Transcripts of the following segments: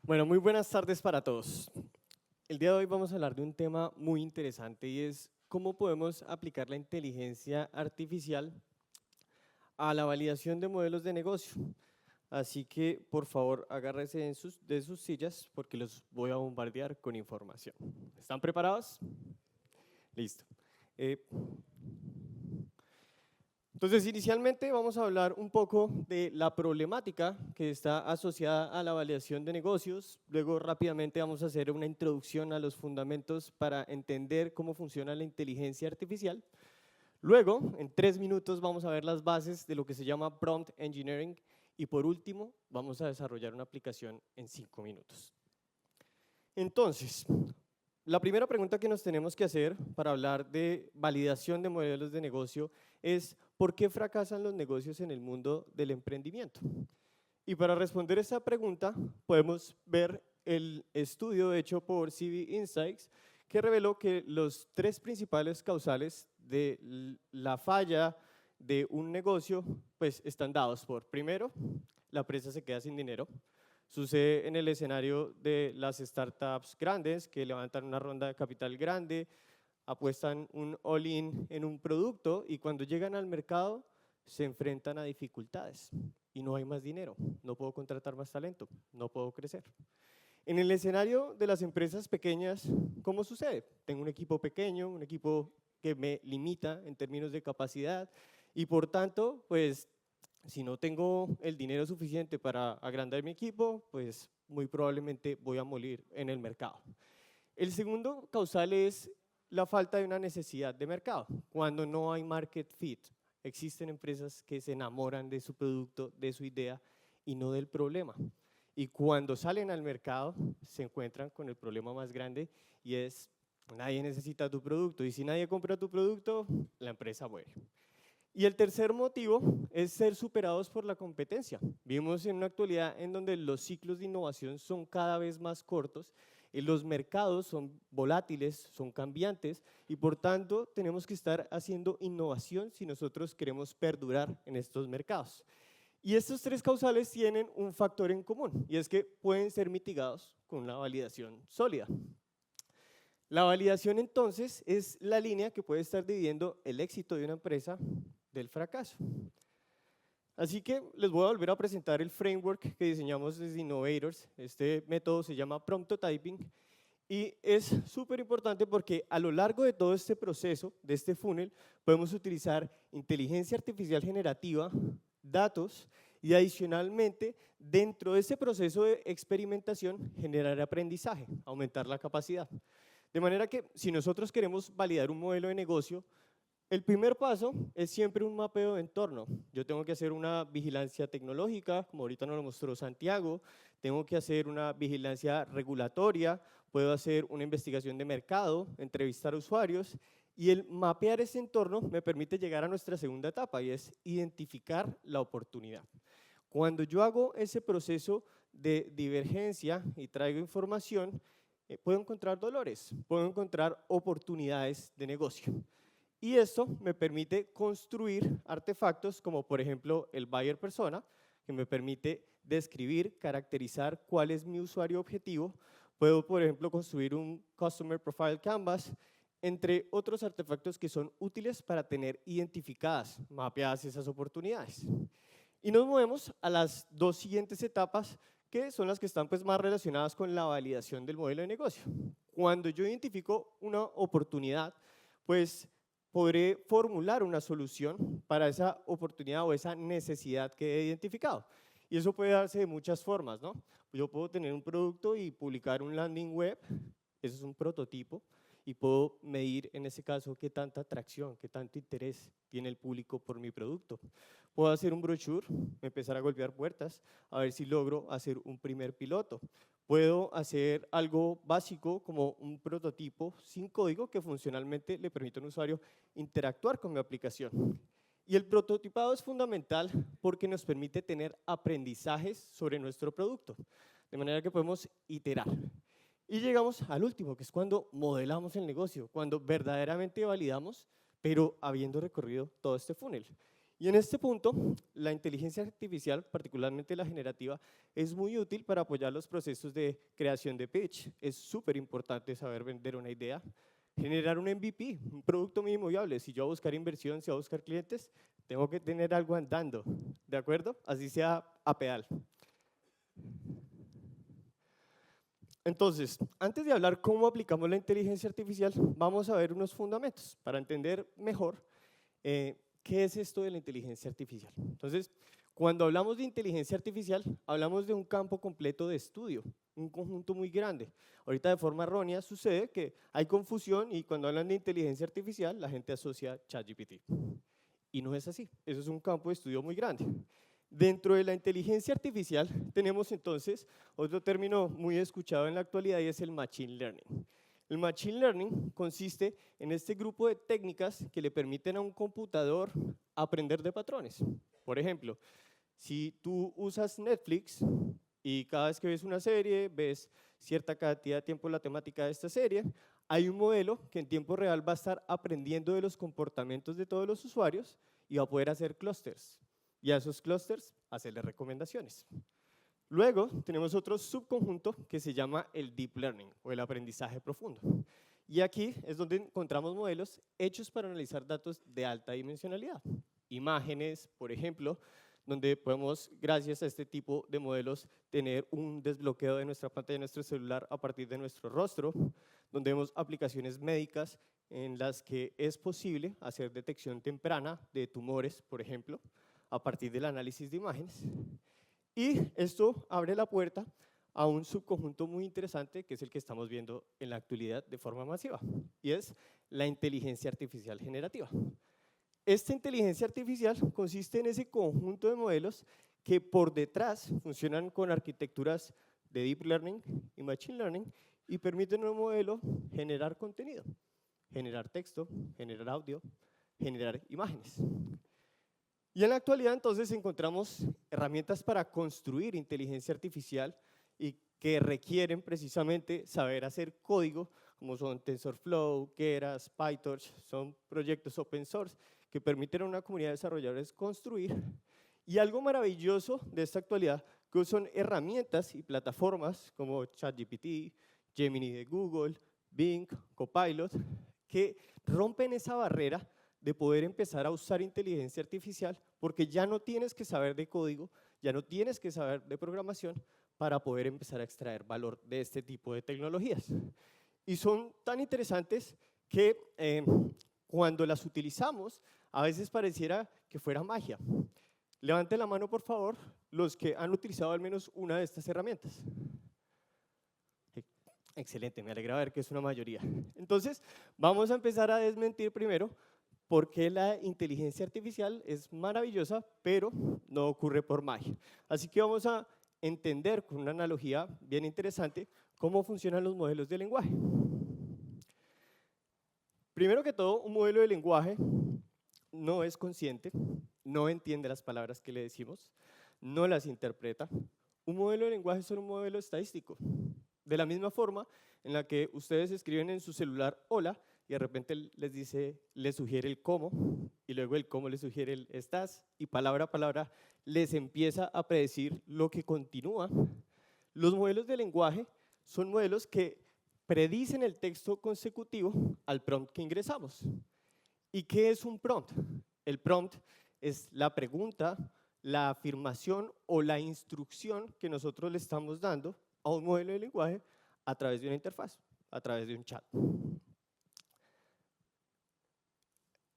Bueno, muy buenas tardes para todos. El día de hoy vamos a hablar de un tema muy interesante y es cómo podemos aplicar la inteligencia artificial a la validación de modelos de negocio. Así que, por favor, agárrense de sus sillas porque los voy a bombardear con información. ¿Están preparados? Listo. Eh, Entonces, inicialmente vamos a hablar un poco de la problemática que está asociada a la validación de negocios. Luego, rápidamente vamos a hacer una introducción a los fundamentos para entender cómo funciona la inteligencia artificial. Luego, en 3 minutos, vamos a ver las bases de lo que se llama prompt engineering. Y por último, vamos a desarrollar una aplicación en 5 minutos. Entonces, la primera pregunta que nos tenemos que hacer para hablar de validación de modelos de negocio es ¿por qué fracasan los negocios en el mundo del emprendimiento? Y para responder esa pregunta podemos ver el estudio hecho por CV Insights que reveló que los 3 principales causales de la falla de un negocio pues están dados por, primero, la empresa se queda sin dinero. Sucede en el escenario de las startups grandes que levantan una ronda de capital grande, apuestan un all-in en un producto y cuando llegan al mercado se enfrentan a dificultades y no hay más dinero, no puedo contratar más talento, no puedo crecer. En el escenario de las empresas pequeñas, ¿cómo sucede? Tengo un equipo pequeño, un equipo que me limita en términos de capacidad y por tanto, pues si no tengo el dinero suficiente para agrandar mi equipo, pues muy probablemente voy a morir en el mercado. El segundo causal es la falta de una necesidad de mercado. Cuando no hay market fit, existen empresas que se enamoran de su producto, de su idea y no del problema. Y cuando salen al mercado, se encuentran con el problema más grande y es nadie necesita tu producto y si nadie compra tu producto, la empresa muere. Y el tercer motivo es ser superados por la competencia. Vivimos en una actualidad en donde los ciclos de innovación son cada vez más cortos, los mercados son volátiles, son cambiantes y por tanto tenemos que estar haciendo innovación si nosotros queremos perdurar en estos mercados. Y estos 3 causales tienen un factor en común y es que pueden ser mitigados con una validación sólida. La validación entonces es la línea que puede estar dividiendo el éxito de una empresa del fracaso. Así que les voy a volver a presentar el framework que diseñamos desde Innovators. Este método se llama prototyping y es súper importante porque a lo largo de todo este proceso, de este funnel, podemos utilizar inteligencia artificial generativa, datos y adicionalmente dentro de ese proceso de experimentación generar aprendizaje, aumentar la capacidad. De manera que si nosotros queremos validar un modelo de negocio, el primer paso es siempre un mapeo de entorno. Yo tengo que hacer una vigilancia tecnológica, como ahorita nos lo mostró Santiago, tengo que hacer una vigilancia regulatoria, puedo hacer una investigación de mercado, entrevistar a usuarios y el mapear ese entorno me permite llegar a nuestra segunda etapa y es identificar la oportunidad. Cuando yo hago ese proceso de divergencia y traigo información, puedo encontrar dolores, puedo encontrar oportunidades de negocio. Y esto me permite construir artefactos como por ejemplo el buyer persona, que me permite describir, caracterizar cuál es mi usuario objetivo. Puedo por ejemplo construir un Customer Profile Canvas, entre otros artefactos que son útiles para tener identificadas, mapeadas esas oportunidades. Y nos movemos a las 2 siguientes etapas que son las que están pues más relacionadas con la validación del modelo de negocio. Cuando yo identifico una oportunidad, pues podré formular una solución para esa oportunidad o esa necesidad que he identificado. Y eso puede darse de muchas formas, ¿no? Yo puedo tener un producto y publicar un landing web, eso es un prototipo, y puedo medir en ese caso qué tanta atracción, qué tanto interés tiene el público por mi producto. Puedo hacer un brochure, empezar a golpear puertas, a ver si logro hacer un primer piloto. Puedo hacer algo básico como un prototipo sin código que funcionalmente le permite a un usuario interactuar con mi aplicación. Y el prototipado es fundamental porque nos permite tener aprendizajes sobre nuestro producto, de manera que podemos iterar. Y llegamos al último, que es cuando modelamos el negocio, cuando verdaderamente validamos, pero habiendo recorrido todo este funnel. Y en este punto, la inteligencia artificial, particularmente la generativa, es muy útil para apoyar los procesos de creación de pitch. Es súper importante saber vender una idea, generar un MVP, un producto mínimo viable. Si yo voy a buscar inversión, si voy a buscar clientes, tengo que tener algo andando, ¿de acuerdo? Así sea a pedal. Entonces, antes de hablar cómo aplicamos la inteligencia artificial, vamos a ver unos fundamentos para entender mejor qué es esto de la inteligencia artificial. Entonces, cuando hablamos de inteligencia artificial, hablamos de un campo completo de estudio, un conjunto muy grande. Ahorita de forma errónea sucede que hay confusión y cuando hablan de inteligencia artificial, la gente asocia ChatGPT. Y no es así, eso es un campo de estudio muy grande. Dentro de la inteligencia artificial tenemos entonces otro término muy escuchado en la actualidad y es el Machine Learning. El Machine Learning consiste en este grupo de técnicas que le permiten a un computador aprender de patrones. Por ejemplo, si tú usas Netflix y cada vez que ves una serie, ves cierta cantidad de tiempo la temática de esta serie, hay un modelo que en tiempo real va a estar aprendiendo de los comportamientos de todos los usuarios y va a poder hacer clústeres. Y a esos clústeres hacerle recomendaciones. Luego tenemos otro subconjunto que se llama el Deep Learning o el aprendizaje profundo. Y aquí es donde encontramos modelos hechos para analizar datos de alta dimensionalidad. Imágenes, por ejemplo, donde podemos, gracias a este tipo de modelos, tener un desbloqueo de nuestra pantalla de nuestro celular a partir de nuestro rostro, donde vemos aplicaciones médicas en las que es posible hacer detección temprana de tumores, por ejemplo, a partir del análisis de imágenes. Y esto abre la puerta a un subconjunto muy interesante que es el que estamos viendo en la actualidad de forma masiva, y es la inteligencia artificial generativa. Esta inteligencia artificial consiste en ese conjunto de modelos que por detrás funcionan con arquitecturas de Deep Learning y Machine Learning y permiten a un modelo generar contenido, generar texto, generar audio, generar imágenes. Y en la actualidad entonces encontramos herramientas para construir inteligencia artificial y que requieren precisamente saber hacer código, como son TensorFlow, Keras, PyTorch, son proyectos open source que permiten a una comunidad de desarrolladores construir. Y algo maravilloso de esta actualidad, que son herramientas y plataformas como ChatGPT, Gemini de Google, Bing, Copilot, que rompen esa barrera de poder empezar a usar inteligencia artificial, porque ya no tienes que saber de código, ya no tienes que saber de programación para poder empezar a extraer valor de este tipo de tecnologías. Y son tan interesantes que cuando las utilizamos, a veces pareciera que fuera magia. Levanten la mano, por favor, los que han utilizado al menos una de estas herramientas. Excelente, me alegra ver que es una mayoría. Entonces, vamos a empezar a desmentir primero por qué la inteligencia artificial es maravillosa, pero no ocurre por magia. Así que vamos a entender con una analogía bien interesante cómo funcionan los modelos de lenguaje. Primero que todo, un modelo de lenguaje no es consciente, no entiende las palabras que le decimos, no las interpreta. Un modelo de lenguaje es un modelo estadístico. De la misma forma en la que ustedes escriben en su celular hola y de repente les sugiere el cómo y luego el cómo les sugiere el estás y palabra a palabra les empieza a predecir lo que continúa. Los modelos de lenguaje son modelos que predicen el texto consecutivo al prompt que ingresamos. ¿Y qué es un prompt? El prompt es la pregunta, la afirmación o la instrucción que nosotros le estamos dando a un modelo de lenguaje a través de una interfaz, a través de un chat.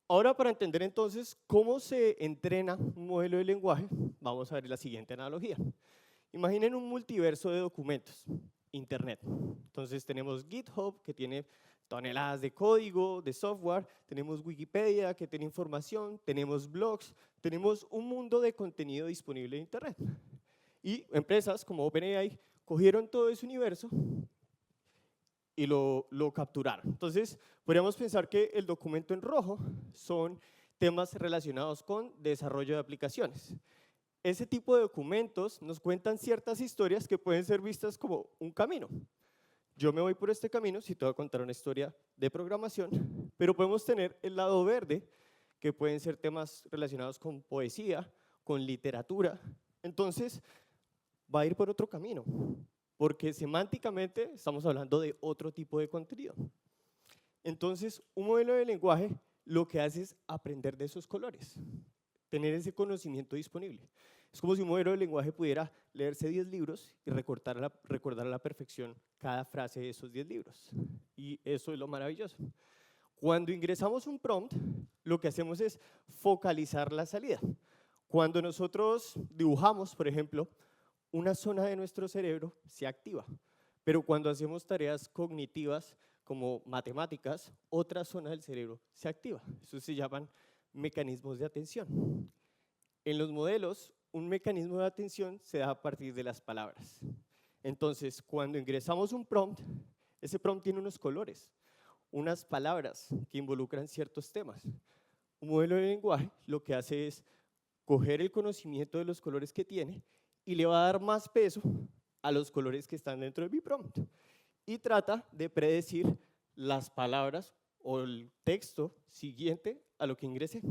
Ahora, para entender entonces cómo se entrena un modelo de lenguaje, vamos a ver la siguiente analogía. Imaginen un multiverso de documentos, Internet. Entonces tenemos GitHub, que tiene toneladas de código, de software, tenemos Wikipedia, que tiene información, tenemos blogs, tenemos un mundo de contenido disponible en Internet. Y empresas como OpenAI cogieron todo ese universo y lo capturaron. Entonces, podríamos pensar que el documento en rojo son temas relacionados con desarrollo de aplicaciones. Ese tipo de documentos nos cuentan ciertas historias que pueden ser vistas como un camino. Yo me voy por este camino, si te voy a contar una historia de programación, pero podemos tener el lado verde, que pueden ser temas relacionados con poesía, con literatura. Entonces, va a ir por otro camino, porque semánticamente estamos hablando de otro tipo de contenido. Entonces, un modelo de lenguaje lo que hace es aprender de esos colores, tener ese conocimiento disponible. Es como si un modelo de lenguaje pudiera leerse 10 libros y recordar a la perfección cada frase de esos 10 libros. Y eso es lo maravilloso. Cuando ingresamos un prompt, lo que hacemos es focalizar la salida. Cuando nosotros dibujamos, por ejemplo, una zona de nuestro cerebro se activa, pero cuando hacemos tareas cognitivas como matemáticas, otra zona del cerebro se activa. Eso se llaman mecanismos de atención. En los modelos, un mecanismo de atención se da a partir de las palabras. Entonces, cuando ingresamos un prompt, ese prompt tiene unos colores, unas palabras que involucran ciertos temas. Un modelo de lenguaje lo que hace es coger el conocimiento de los colores que tiene y le va a dar más peso a los colores que están dentro de mi prompt. Y trata de predecir las palabras o el texto siguiente a lo que ingresé.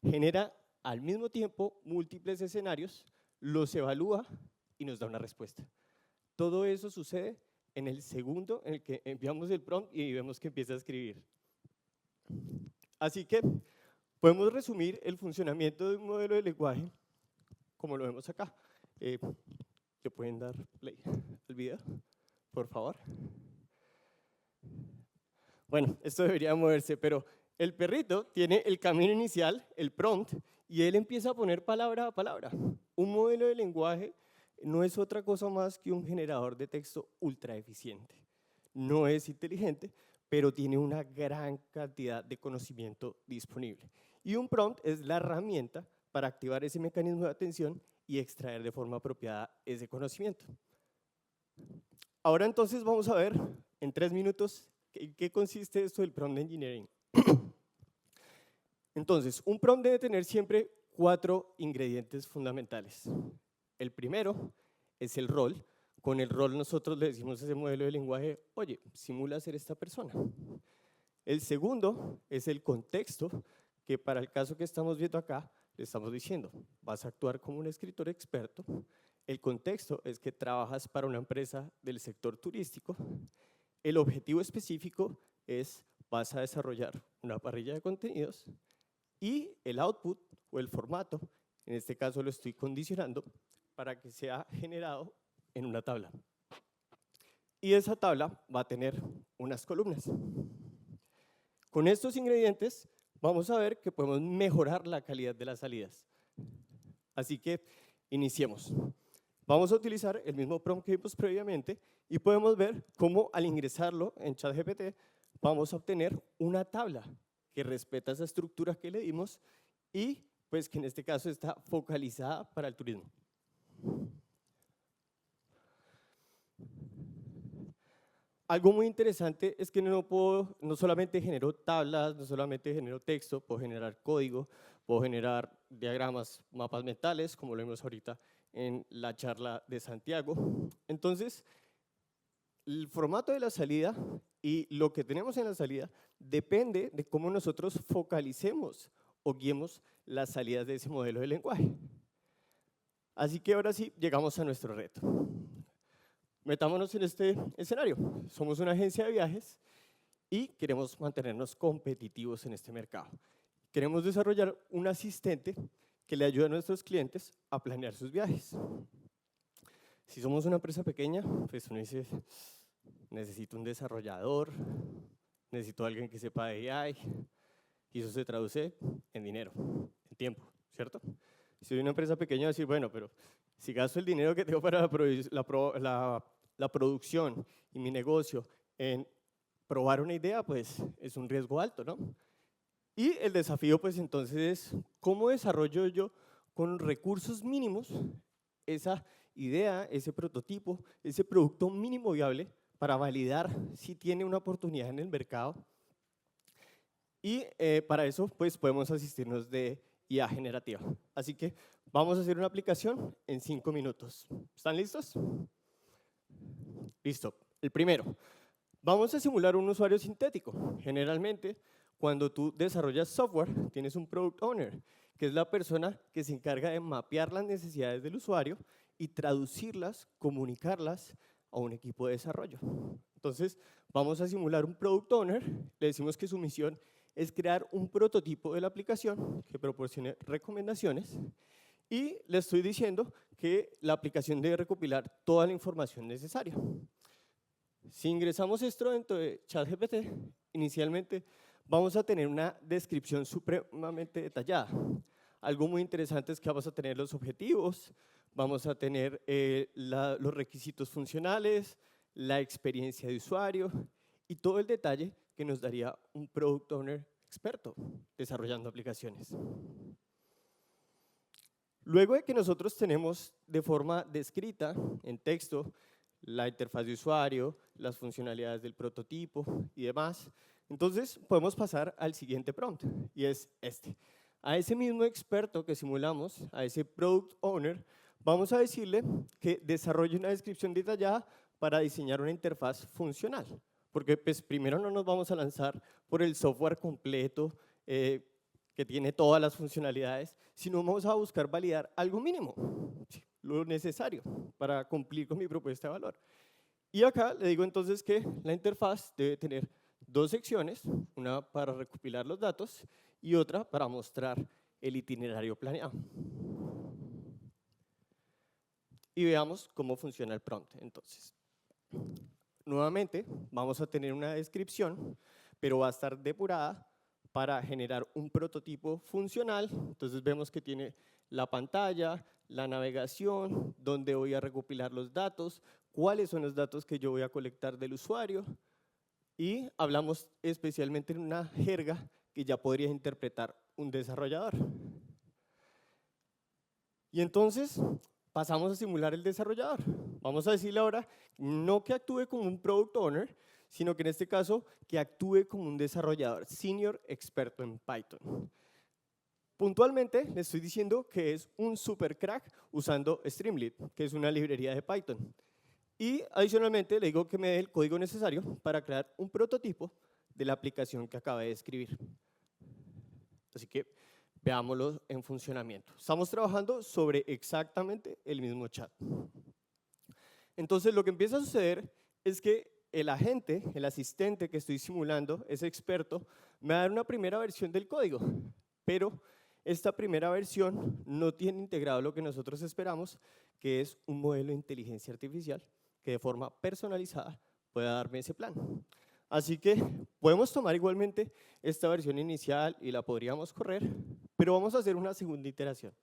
Genera al mismo tiempo múltiples escenarios, los evalúa y nos da una respuesta. Todo eso sucede en el segundo en el que enviamos el prompt y vemos que empieza a escribir. Así que podemos resumir el funcionamiento de un modelo de lenguaje como lo vemos acá. ¿Le pueden dar play al video, por favor? Bueno, esto debería moverse, pero el perrito tiene el camino inicial, el prompt, y él empieza a poner palabra a palabra. Un modelo de lenguaje no es otra cosa más que un generador de texto ultra eficiente. No es inteligente, pero tiene una gran cantidad de conocimiento disponible. Y un prompt es la herramienta para activar ese mecanismo de atención y extraer de forma apropiada ese conocimiento. Ahora entonces vamos a ver en 3 minutos en qué consiste esto del prompt engineering. Entonces, un prompt debe tener siempre 4 ingredientes fundamentales. El primero es el rol. Con el rol nosotros le decimos a ese modelo de lenguaje, oye, simula ser esta persona. El segundo es el contexto, que para el caso que estamos viendo acá, le estamos diciendo, vas a actuar como un escritor experto. El contexto es que trabajas para una empresa del sector turístico. El objetivo específico es, vas a desarrollar una parrilla de contenidos. Y el output o el formato, en este caso lo estoy condicionando para que sea generado en una tabla. Y esa tabla va a tener unas columnas. Con estos ingredientes vamos a ver que podemos mejorar la calidad de las salidas. Así que iniciemos. Vamos a utilizar el mismo prompt que vimos previamente y podemos ver cómo al ingresarlo en ChatGPT vamos a obtener una tabla que respeta esa estructura que le dimos y pues que en este caso está focalizada para el turismo. Algo muy interesante es que no solamente genero tablas, no solamente genero texto, puedo generar código, puedo generar diagramas, mapas mentales, como lo vimos ahorita en la charla de Santiago. Entonces, el formato de la salida y lo que tenemos en la salida depende de cómo nosotros focalicemos o guiemos las salidas de ese modelo de lenguaje. Así que ahora sí, llegamos a nuestro reto. Metámonos en este escenario. Somos una agencia de viajes y queremos mantenernos competitivos en este mercado. Queremos desarrollar un asistente que le ayude a nuestros clientes a planear sus viajes. Si somos una empresa pequeña, pues uno dice, necesito un desarrollador, necesito alguien que sepa de AI, y eso se traduce en dinero, en tiempo, ¿cierto? Si soy una empresa pequeña, decir, bueno, pero si gasto el dinero que tengo para la producción y mi negocio en probar una idea, pues es un riesgo alto, ¿no? Y el desafío, pues entonces, es cómo desarrollo yo con recursos mínimos esa idea, ese prototipo, ese producto mínimo viable para validar si tiene una oportunidad en el mercado. Y para eso, pues podemos asistirnos de IA generativa. Así que vamos a hacer una aplicación en 5 minutos. ¿Están listos? Listo. El primero, vamos a simular un usuario sintético. Generalmente, cuando tú desarrollas software, tienes un product owner, que es la persona que se encarga de mapear las necesidades del usuario y traducirlas, comunicarlas a un equipo de desarrollo. Entonces, vamos a simular un product owner, le decimos que su misión es crear un prototipo de la aplicación que proporcione recomendaciones y le estoy diciendo que la aplicación debe recopilar toda la información necesaria. Si ingresamos esto dentro de ChatGPT, inicialmente vamos a tener una descripción supremamente detallada. Algo muy interesante es que vamos a tener los objetivos, vamos a tener los requisitos funcionales, la experiencia de usuario y todo el detalle que nos daría un Product Owner experto desarrollando aplicaciones. Luego de que nosotros tenemos de forma descrita en texto la interfaz de usuario, las funcionalidades del prototipo y demás, entonces podemos pasar al siguiente prompt y es este. A ese mismo experto que simulamos, a ese Product Owner, vamos a decirle que desarrolle una descripción detallada para diseñar una interfaz funcional, porque pues, primero no nos vamos a lanzar por el software completo que tiene todas las funcionalidades, sino vamos a buscar validar algo mínimo, lo necesario para cumplir con mi propuesta de valor. Y acá le digo entonces que la interfaz debe tener dos secciones, una para recopilar los datos y otra para mostrar el itinerario planeado. Y veamos cómo funciona el prompt entonces. Nuevamente vamos a tener una descripción, pero va a estar depurada para generar un prototipo funcional. Entonces vemos que tiene la pantalla, la navegación, donde voy a recopilar los datos, cuáles son los datos que yo voy a colectar del usuario y hablamos especialmente en una jerga que ya podría interpretar un desarrollador. Y entonces pasamos a simular el desarrollador. Vamos a decirle ahora no que actúe como un product owner, sino que en este caso que actúe como un desarrollador senior experto en Python. Puntualmente le estoy diciendo que es un super crack usando Streamlit, que es una librería de Python. Y adicionalmente le digo que me dé el código necesario para crear un prototipo de la aplicación que acabé de escribir. Así que veámoslo en funcionamiento. Estamos trabajando sobre exactamente el mismo chat. Entonces lo que empieza a suceder es que el agente, el asistente que estoy simulando, ese experto, me va a dar una primera versión del código, pero esta primera versión no tiene integrado lo que nosotros esperamos, que es un modelo de inteligencia artificial que de forma personalizada pueda darme ese plan. Así que podemos tomar igualmente esta versión inicial y la podríamos correr, pero vamos a hacer una segunda iteración.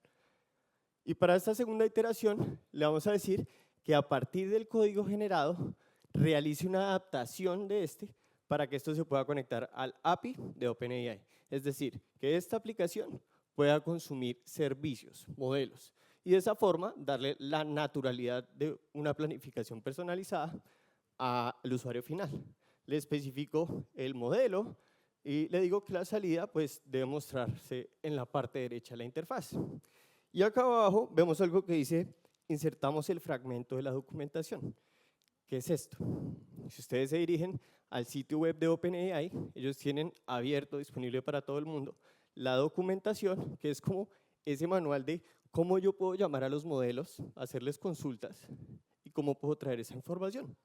Y para esta segunda iteración le vamos a decir que a partir del código generado realice una adaptación de este para que esto se pueda conectar al API de OpenAI. Es decir, que esta aplicación pueda consumir servicios, modelos, y de esa forma darle la naturalidad de una planificación personalizada al usuario final. Le especifico el modelo y le digo que la salida pues, debe mostrarse en la parte derecha de la interfaz. Y acá abajo vemos algo que dice, insertamos el fragmento de la documentación. ¿Qué es esto? Si ustedes se dirigen al sitio web de OpenAI, ellos tienen abierto, disponible para todo el mundo, la documentación, que es como ese manual de cómo yo puedo llamar a los modelos, hacerles consultas y cómo puedo traer esa información.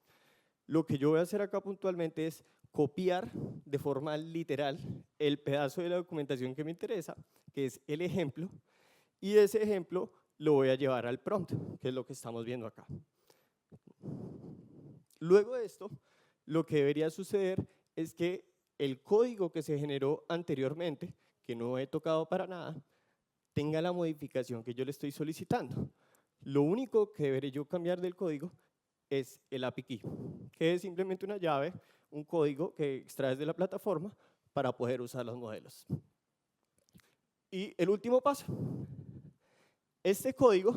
Lo que yo voy a hacer acá puntualmente es copiar de forma literal el pedazo de la documentación que me interesa, que es el ejemplo, y ese ejemplo lo voy a llevar al prompt, que es lo que estamos viendo acá. Luego de esto, lo que debería suceder es que el código que se generó anteriormente, que no he tocado para nada, tenga la modificación que yo le estoy solicitando. Lo único que deberé yo cambiar del código es el API Key, que es simplemente una llave, un código que extraes de la plataforma para poder usar los modelos. Y el último paso, este código,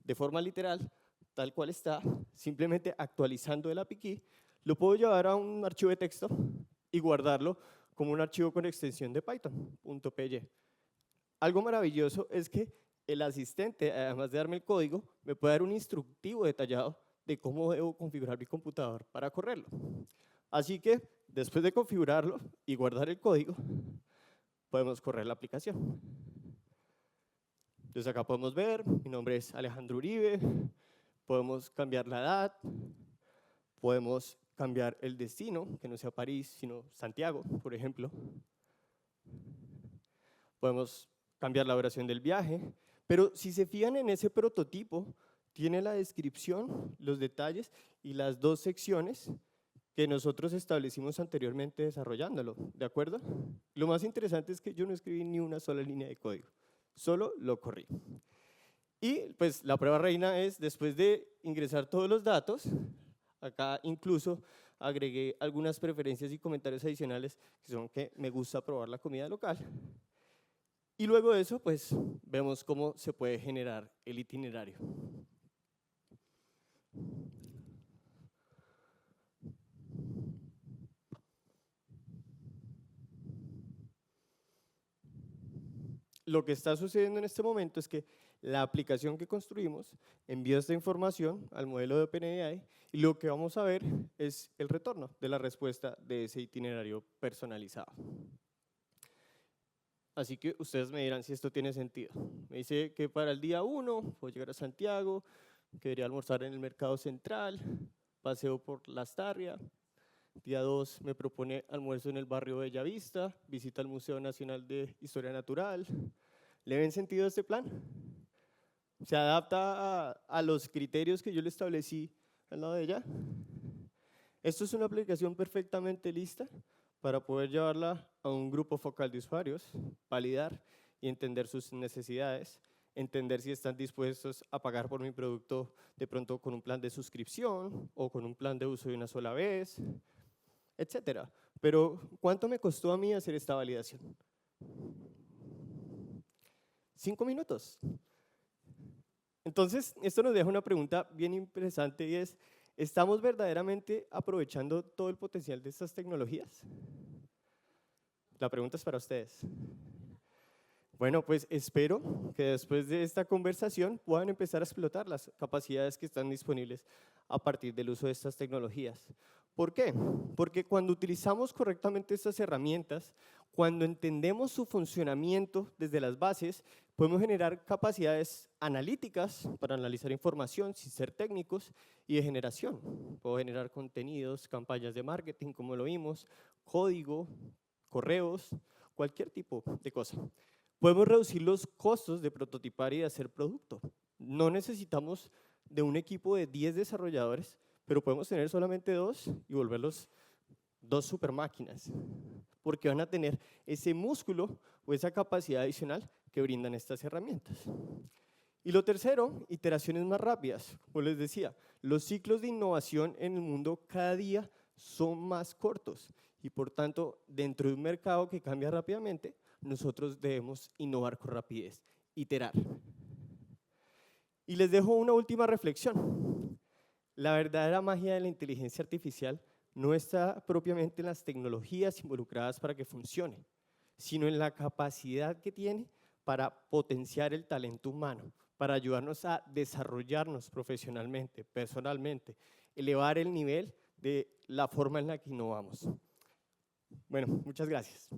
de forma literal, tal cual está, simplemente actualizando el API Key, lo puedo llevar a un archivo de texto y guardarlo como un archivo con extensión de Python, .py. Algo maravilloso es que el asistente, además de darme el código, me puede dar un instructivo detallado de cómo debo configurar mi computador para correrlo. Así que después de configurarlo y guardar el código, podemos correr la aplicación. Entonces acá podemos ver, mi nombre es Alejandro Uribe, podemos cambiar la edad, podemos cambiar el destino, que no sea París, sino Santiago, por ejemplo. Podemos cambiar la duración del viaje, pero si se fijan en ese prototipo, tiene la descripción, los detalles y las dos secciones que nosotros establecimos anteriormente desarrollándolo, ¿de acuerdo? Lo más interesante es que yo no escribí ni una sola línea de código, solo lo corrí. Y pues la prueba reina es, después de ingresar todos los datos, acá incluso agregué algunas preferencias y comentarios adicionales que son que me gusta probar la comida local. Y luego de eso, pues vemos cómo se puede generar el itinerario. Lo que está sucediendo en este momento es que la aplicación que construimos envía esta información al modelo de OpenAI y lo que vamos a ver es el retorno de la respuesta de ese itinerario personalizado. Así que ustedes me dirán si esto tiene sentido. Me dice que para el día 1 voy a llegar a Santiago, que debería almorzar en el Mercado Central, paseo por Lastarria. Día 2 me propone almuerzo en el barrio Bellavista, visita al Museo Nacional de Historia Natural. ¿Le ven sentido a este plan? ¿Se adapta a los criterios que yo le establecí al lado de ella? Esto es una aplicación perfectamente lista para poder llevarla a un grupo focal de usuarios, validar y entender sus necesidades, entender si están dispuestos a pagar por mi producto de pronto con un plan de suscripción o con un plan de uso de una sola vez, etcétera. Pero, ¿cuánto me costó a mí hacer esta validación? 5 minutos. Entonces, esto nos deja una pregunta bien interesante y es, ¿estamos verdaderamente aprovechando todo el potencial de estas tecnologías? La pregunta es para ustedes. Bueno, pues espero que después de esta conversación puedan empezar a explotar las capacidades que están disponibles a partir del uso de estas tecnologías. ¿Por qué? Porque cuando utilizamos correctamente estas herramientas, cuando entendemos su funcionamiento desde las bases, podemos generar capacidades analíticas para analizar información sin ser técnicos y de generación. Puedo generar contenidos, campañas de marketing, como lo vimos, código, correos, cualquier tipo de cosa. Podemos reducir los costos de prototipar y de hacer producto. No necesitamos de un equipo de 10 desarrolladores, pero podemos tener solamente 2 y volverlos 2 super máquinas, porque van a tener ese músculo o esa capacidad adicional que brindan estas herramientas. Y lo tercero, iteraciones más rápidas. Como les decía, los ciclos de innovación en el mundo cada día son más cortos y por tanto, dentro de un mercado que cambia rápidamente, nosotros debemos innovar con rapidez, iterar. Y les dejo una última reflexión. La verdadera magia de la inteligencia artificial no está propiamente en las tecnologías involucradas para que funcione, sino en la capacidad que tiene para potenciar el talento humano, para ayudarnos a desarrollarnos profesionalmente, personalmente, elevar el nivel de la forma en la que innovamos. Bueno, muchas gracias.